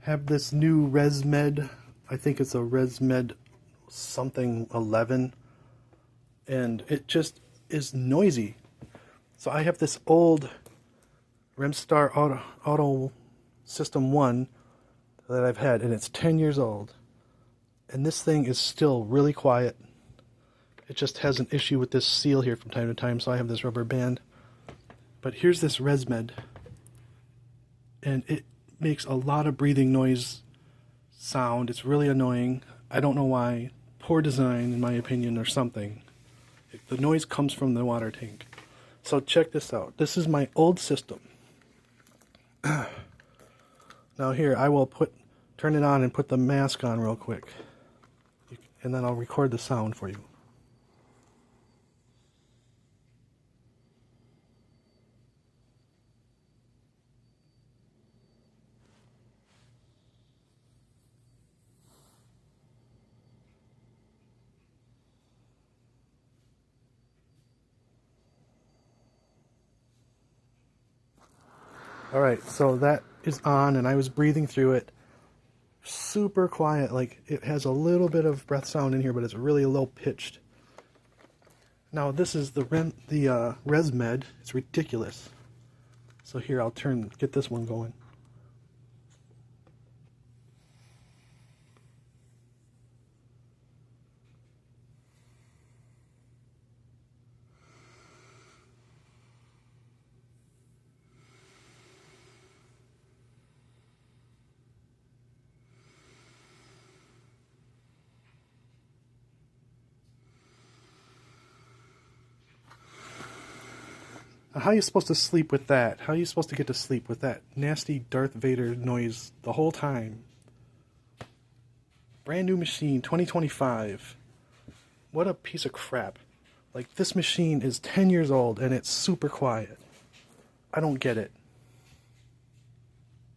have this new Resmed. I think it's a Resmed something 11, and it just is noisy. So I have this old Remstar Auto System 1 that I've had, and it's 10 years old. And this thing is still really quiet. It just has an issue with this seal here from time to time, so I have this rubber band. But here's this Resmed, and it makes a lot of breathing noise sound. It's really annoying. I don't know why. Poor design, in my opinion, or something. The noise comes from the water tank. So check this out. This is my old system. Now here, I will turn it on and put the mask on real quick. And then I'll record the sound for you. Alright, so that is on, and I was breathing through it. Super quiet, like it has a little bit of breath sound in here, but it's really low pitched. Now this is the Resmed. It's ridiculous. So here, I'll get this one going. How are you supposed to sleep with that? How are you supposed to get to sleep with that nasty Darth Vader noise the whole time? Brand new machine, 2025. What a piece of crap. Like, this machine is 10 years old and it's super quiet. I don't get it.